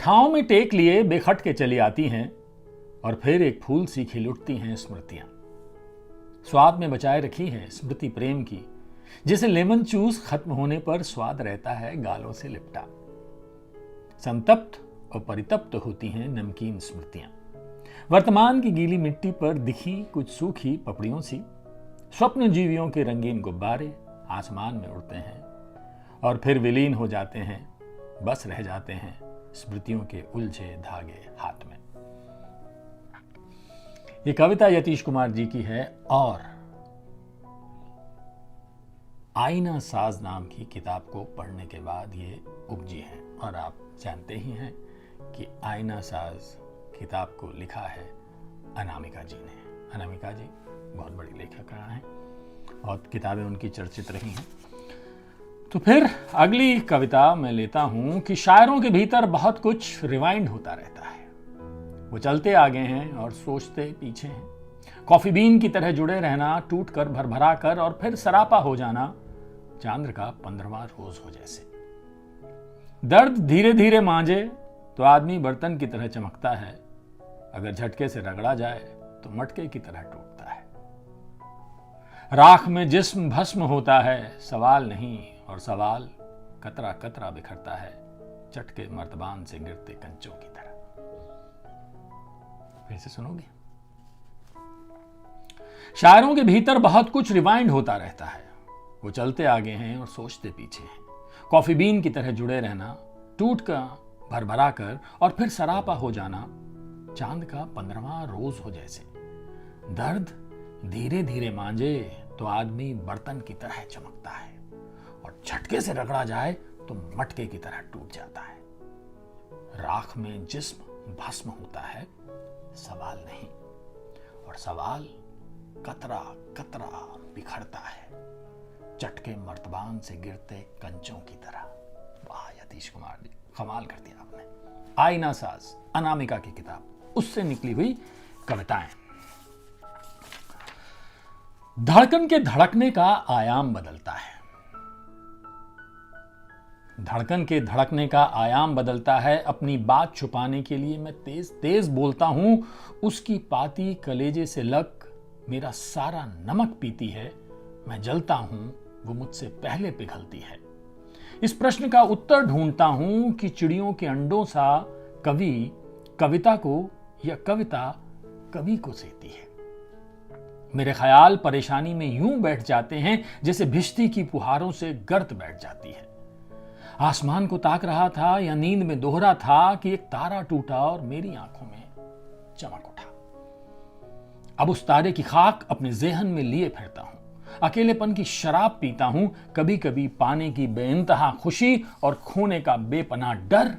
ठाव में टेक लिए बेखट के चली आती हैं और फिर एक फूल सी खिल उठती हैं स्मृतियां। स्वाद में बचाए रखी है स्मृति प्रेम की, जिसे लेमन जूस खत्म होने पर स्वाद रहता है गालों से लिपटा। संतप्त और परितप्त होती हैं नमकीन स्मृतियां। वर्तमान की गीली मिट्टी पर दिखी कुछ सूखी पपड़ियों सी। स्वप्न जीवियों के रंगीन गुब्बारे आसमान में उड़ते हैं और फिर विलीन हो जाते हैं, बस रह जाते हैं स्मृतियों के उलझे धागे हाथ में। ये कविता यतीश कुमार जी की है और आईना साज नाम की किताब को पढ़ने के बाद ये उपजी है। और आप जानते ही हैं कि आईना साज किताब को लिखा है अनामिका जी ने। अनामिका जी बहुत बड़ी लेखिका हैं और किताबें उनकी चर्चित रही हैं। तो फिर अगली कविता मैं लेता हूं कि शायरों के भीतर बहुत कुछ रिवाइंड होता रहता है। वो चलते आगे हैं और सोचते पीछे हैं। कॉफी बीन की तरह जुड़े रहना, टूट कर भरभरा कर और फिर सरापा हो जाना, चांद्र का 15वां रोज हो जैसे। दर्द धीरे धीरे मांझे तो आदमी बर्तन की तरह चमकता है, अगर झटके से रगड़ा जाए तो मटके की तरह टूटता है। राख में जिस्म भस्म होता है, सवाल नहीं और सवाल कतरा कतरा बिखरता है, चटके मर्तबान से गिरते कंचों की तरह। फिर से सुनोगे? शायरों के भीतर बहुत कुछ रिवाइंड होता रहता है। वो चलते आगे हैं और सोचते पीछे हैं। कॉफी बीन की तरह जुड़े रहना, टूट कर भरभरा कर और फिर सरापा हो जाना, चांद का 15वां रोज हो जैसे। दर्द धीरे धीरे मांझे तो आदमी बर्तन की तरह चमकता है और झटके से रगड़ा जाए तो मटके की तरह टूट जाता है। राख में जिस्म भस्म होता है, सवाल नहीं और सवाल कतरा कतरा बिखरता है, चटके मर्तबान से गिरते कंचों की तरह। वाह यतीश कुमार जी, कमाल कर दिया आपने। आईना साज अनामिका की किताब, उससे निकली हुई कविताएं। धड़कन के धड़कने का आयाम बदलता है। धड़कन के धड़कने का आयाम बदलता है। अपनी बात छुपाने के लिए मैं तेज तेज बोलता हूं। उसकी पाती कलेजे से लग मेरा सारा नमक पीती है। मैं जलता हूं, वो मुझसे पहले पिघलती है। इस प्रश्न का उत्तर ढूंढता हूं कि चिड़ियों के अंडों सा कवि कविता को या कविता कवि को सेती है। मेरे ख्याल परेशानी में यूं बैठ जाते हैं जैसे भिश्ती की फुहारों से गर्त बैठ जाती है। आसमान को ताक रहा था या नींद में दोहरा था कि एक तारा टूटा और मेरी आंखों में चमक उठा। अब उस तारे की खाक अपने जेहन में लिए फिरता हूं। अकेलेपन की शराब पीता हूं। कभी कभी पाने की बेइंतहा खुशी और खोने का बेपनाह डर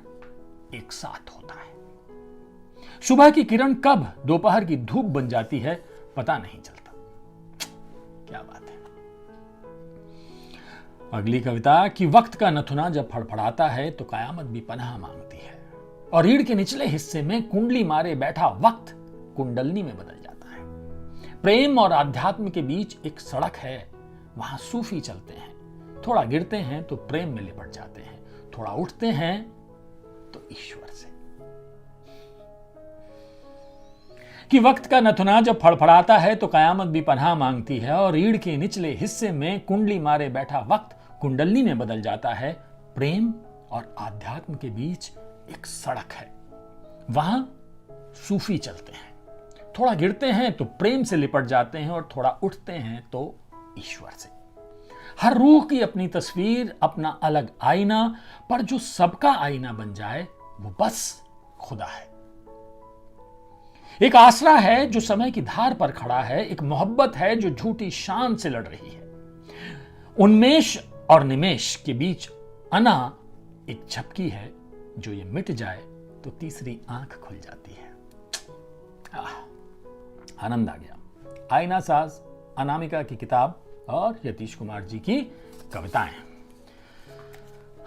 एक साथ होता है। सुबह की किरण कब दोपहर की धूप बन जाती है पता नहीं चलता। क्या बात है। अगली कविता कि वक्त का नथुना जब फड़फड़ाता है तो कयामत भी पनाह मांगती है। और रीढ़ के निचले हिस्से में कुंडली मारे बैठा वक्त कुंडलनी में बदल जाता है। प्रेम और आध्यात्म के बीच एक सड़क है, वहां सूफी चलते हैं। थोड़ा गिरते हैं तो प्रेम में लिपट जाते हैं, थोड़ा उठते हैं तो ईश्वर से। कि वक्त का नथुना जब फड़फड़ाता है तो कयामत भी पनाह मांगती है। और रीढ़ के निचले हिस्से में कुंडली मारे बैठा वक्त कुंडलनी में बदल जाता है। प्रेम और आध्यात्म के बीच एक सड़क है, वहां सूफी चलते हैं। थोड़ा गिरते हैं तो प्रेम से लिपट जाते हैं और थोड़ा उठते हैं तो ईश्वर से। हर रूह की अपनी तस्वीर, अपना अलग आईना, पर जो सबका आईना बन जाए वो बस खुदा है। एक आसरा है जो समय की धार पर खड़ा है। एक मोहब्बत है जो झूठी शान से लड़ रही है। उन्मेष और निमेष के बीच अना एक झपकी है, जो ये मिट जाए तो तीसरी आंख खुल जाती है। आनंद आ गया। आईना साज अनामिका की किताब और यतीश कुमार जी की कविताएं।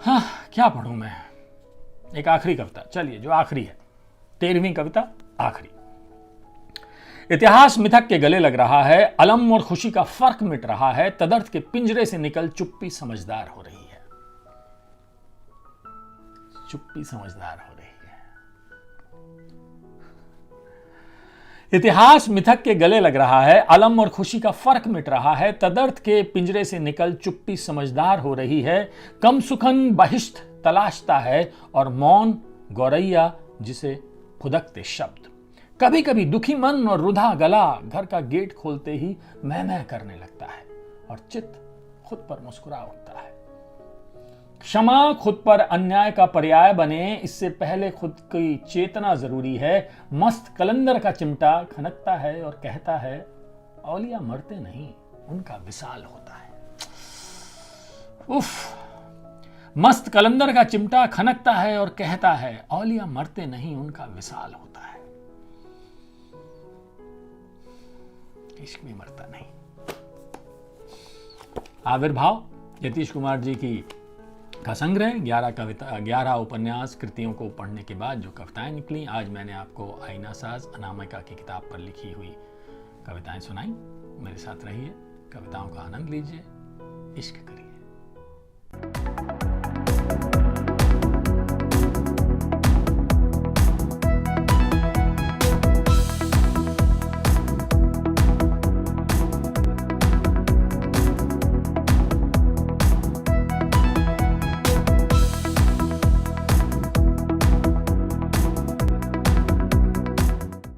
हाँ, क्या पढ़ूं मैं? एक आखिरी कविता, चलिए, जो आखिरी है, 13वीं कविता आखिरी। इतिहास मिथक के गले लग रहा है, अलम और खुशी का फर्क मिट रहा है, तदर्थ के पिंजरे से निकल चुप्पी समझदार हो रही है। चुप्पी समझदार हो रही है। इतिहास मिथक के गले लग रहा है, अलम और खुशी का फर्क मिट रहा है, तदर्थ के पिंजरे से निकल चुप्पी समझदार हो रही है, कम सुखन बहिष्ठ तलाशता है और मौन गौरैया जिसे फुदकते शब्द। कभी कभी दुखी मन और रुधा गला घर का गेट खोलते ही मैं करने लगता है और चित्त खुद पर मुस्कुरा उठता है। क्षमा खुद पर अन्याय का पर्याय बने, इससे पहले खुद की चेतना जरूरी है। मस्त कलंदर का चिमटा खनकता है और कहता है, औलिया मरते नहीं, उनका विशाल होता है। उफ। मस्त कलंदर का चिमटा खनकता है और कहता है, औलिया मरते नहीं, उनका विशाल होता है। इश्क भी मरता नहीं। आविर्भाव यतीश कुमार जी की का संग्रह 11 उपन्यास कृतियों को पढ़ने के बाद जो कविताएं निकली, आज मैंने आपको आईना साज अनामिका की किताब पर लिखी हुई कविताएं सुनाई। मेरे साथ रहिए, कविताओं का आनंद लीजिए, इश्क करिए।